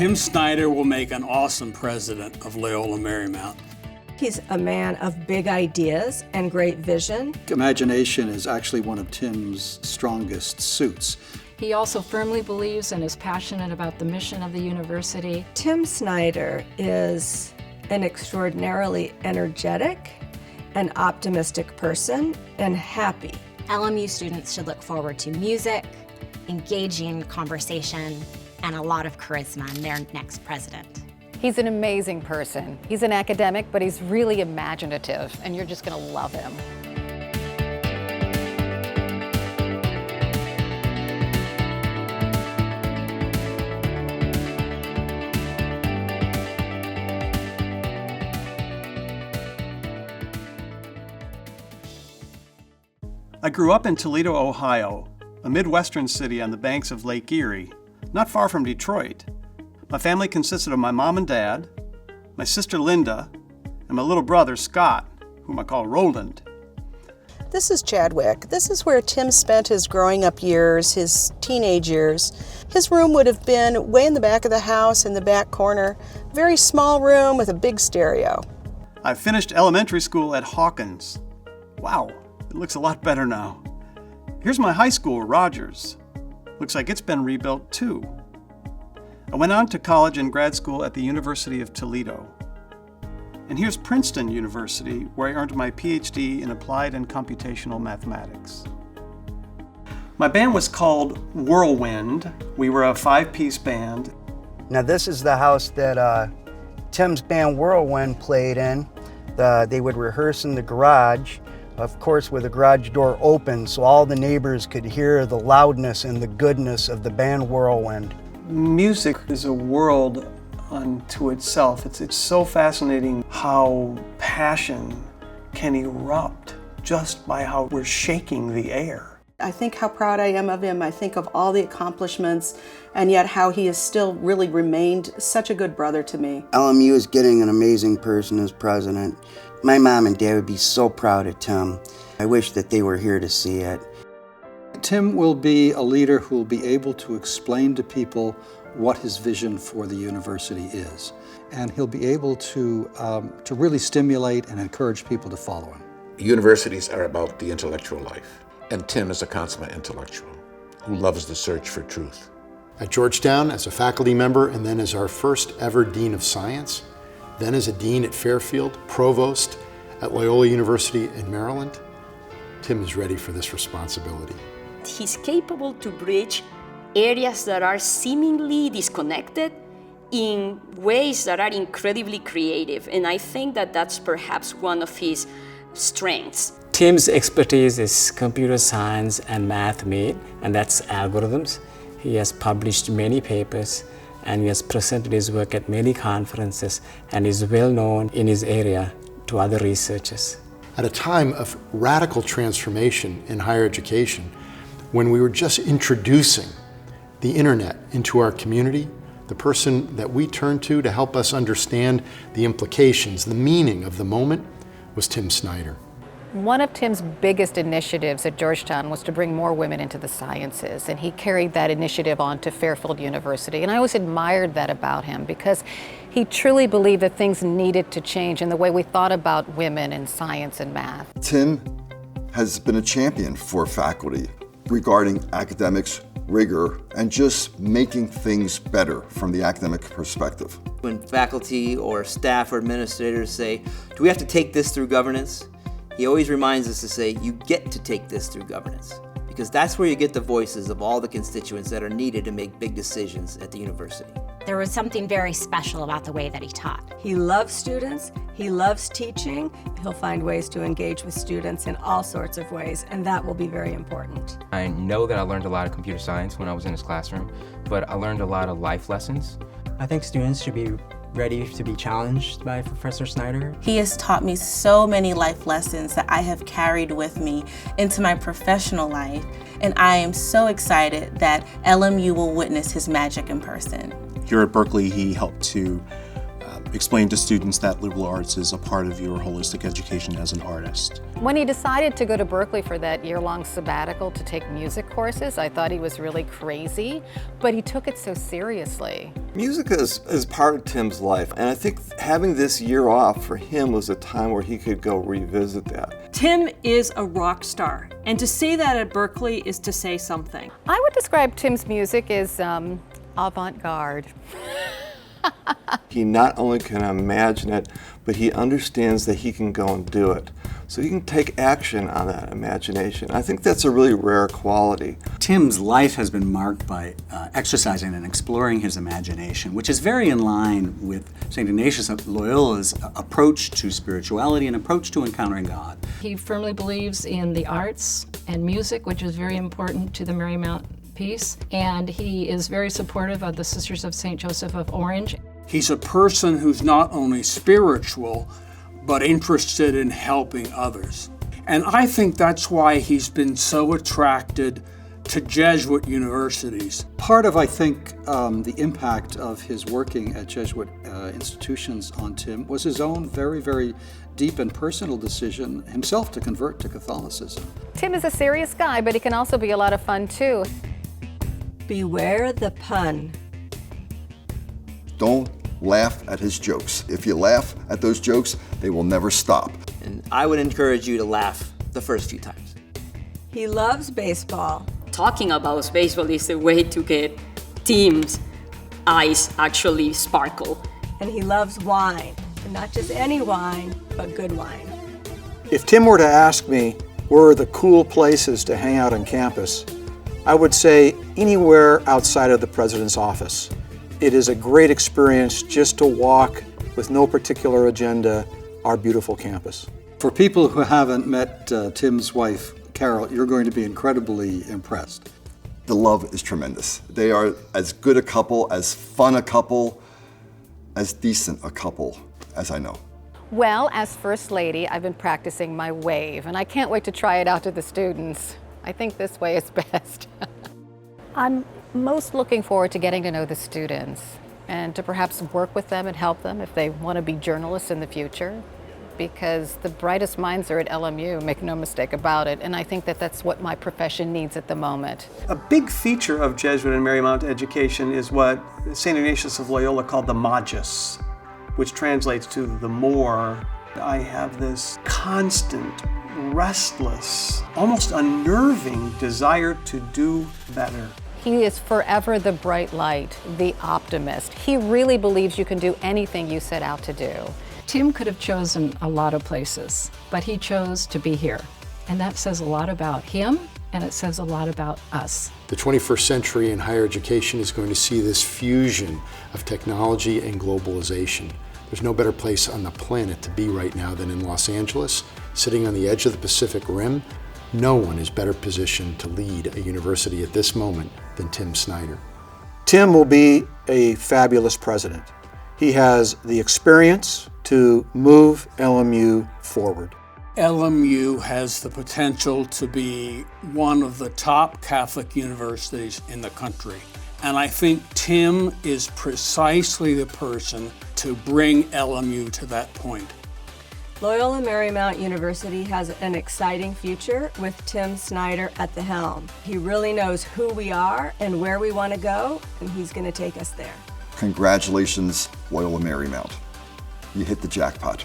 Tim Snider will make an awesome president of Loyola Marymount. He's a man of big ideas and great vision. Imagination is actually one of Tim's strongest suits. He also firmly believes and is passionate about the mission of the university. Tim Snider is an extraordinarily energetic and optimistic person and happy. LMU students should look forward to music, engaging conversation, and a lot of charisma in their next president. He's an amazing person. He's an academic, but he's really imaginative, and you're just gonna love him. I grew up in Toledo, Ohio, a Midwestern city on the banks of Lake Erie, not far from Detroit. My family consisted of my mom and dad, my sister Linda, and my little brother Scott, whom I call Roland. This is Chadwick. This is where Tim spent his growing up years, his teenage years. His room would have been way in the back of the house, in the back corner. Very small room with a big stereo. I finished elementary school at Hawkins. Wow, it looks a lot better now. Here's my high school, Rogers. Looks like it's been rebuilt too. I went on to college and grad school at the University of Toledo. And here's Princeton University, where I earned my PhD in applied and computational mathematics. My band was called Whirlwind. We were a 5-piece band. Now this is the house that Tim's band Whirlwind played in. They would rehearse in the garage, of course with the garage door open so all the neighbors could hear the loudness and the goodness of the band Whirlwind. Music is a world unto itself. It's so fascinating how passion can erupt just by how we're shaking the air. I think how proud I am of him. I think of all the accomplishments and yet how he has still really remained such a good brother to me. LMU is getting an amazing person as president. My mom and dad would be so proud of Tim. I wish that they were here to see it. Tim will be a leader who will be able to explain to people what his vision for the university is. And he'll be able to really stimulate and encourage people to follow him. Universities are about the intellectual life, and Tim is a consummate intellectual who loves the search for truth. At Georgetown as a faculty member and then as our first ever Dean of Science, then as a Dean at Fairfield, Provost at Loyola University in Maryland, Tim is ready for this responsibility. He's capable to bridge areas that are seemingly disconnected in ways that are incredibly creative, and I think that that's perhaps one of his strengths. Tim's expertise is computer science and math made, and that's algorithms. He has published many papers and he has presented his work at many conferences and is well known in his area to other researchers. At a time of radical transformation in higher education, when we were just introducing the internet into our community, the person that we turned to help us understand the implications, the meaning of the moment, was Tim Snider. One of Tim's biggest initiatives at Georgetown was to bring more women into the sciences, and he carried that initiative on to Fairfield University. And I always admired that about him because he truly believed that things needed to change in the way we thought about women in science and math. Tim has been a champion for faculty regarding academics, rigor, and just making things better from the academic perspective. When faculty or staff or administrators say, do we have to take this through governance? He always reminds us to say, you get to take this through governance, because that's where you get the voices of all the constituents that are needed to make big decisions at the university. There was something very special about the way that he taught. He loves students, he loves teaching. He'll find ways to engage with students in all sorts of ways, and that will be very important. I know that I learned a lot of computer science when I was in his classroom, but I learned a lot of life lessons. I think students should be ready to be challenged by Professor Snider. He has taught me so many life lessons that I have carried with me into my professional life, and I am so excited that LMU will witness his magic in person. Here at Berkeley, he helped to explain to students that liberal arts is a part of your holistic education as an artist. When he decided to go to Berkeley for that year-long sabbatical to take music courses. I thought he was really crazy, but he took it so seriously. Music is part of Tim's life, and I think having this year off for him was a time where he could go revisit that. Tim is a rock star, and to say that at Berkeley is to say something. I would describe Tim's music as avant-garde. He not only can imagine it, but he understands that he can go and do it. So he can take action on that imagination. I think that's a really rare quality. Tim's life has been marked by exercising and exploring his imagination, which is very in line with St. Ignatius of Loyola's approach to spirituality and approach to encountering God. He firmly believes in the arts and music, which is very important to the Marymount piece, and he is very supportive of the Sisters of St. Joseph of Orange. He's a person who's not only spiritual, but interested in helping others. And I think that's why he's been so attracted to Jesuit universities. Part of, I think, the impact of his working at Jesuit institutions on Tim was his own very, very deep and personal decision himself to convert to Catholicism. Tim is a serious guy, but he can also be a lot of fun too. Beware the pun. Don't laugh at his jokes. If you laugh at those jokes, they will never stop. And I would encourage you to laugh the first few times. He loves baseball. Talking about baseball is a way to get Tim's eyes actually sparkle. And he loves wine. And not just any wine, but good wine. If Tim were to ask me where are the cool places to hang out on campus, I would say anywhere outside of the president's office. It is a great experience just to walk with no particular agenda our beautiful campus. For people who haven't met Tim's wife, Carol, you're going to be incredibly impressed. The love is tremendous. They are as good a couple, as fun a couple, as decent a couple as I know. Well, as First Lady, I've been practicing my wave, and I can't wait to try it out to the students. I think this way is best. I'm most looking forward to getting to know the students and to perhaps work with them and help them if they want to be journalists in the future, because the brightest minds are at LMU, make no mistake about it, and I think that that's what my profession needs at the moment. A big feature of Jesuit and Marymount education is what St. Ignatius of Loyola called the magis, which translates to the more. I have this constant, restless, almost unnerving desire to do better. He is forever the bright light, the optimist. He really believes you can do anything you set out to do. Tim could have chosen a lot of places, but he chose to be here. And that says a lot about him, and it says a lot about us. The 21st century in higher education is going to see this fusion of technology and globalization. There's no better place on the planet to be right now than in Los Angeles, sitting on the edge of the Pacific Rim. No one is better positioned to lead a university at this moment than Tim Snider. Tim will be a fabulous president. He has the experience to move LMU forward. LMU has the potential to be one of the top Catholic universities in the country. And I think Tim is precisely the person to bring LMU to that point. Loyola Marymount University has an exciting future with Tim Snider at the helm. He really knows who we are and where we want to go, and he's going to take us there. Congratulations, Loyola Marymount. You hit the jackpot.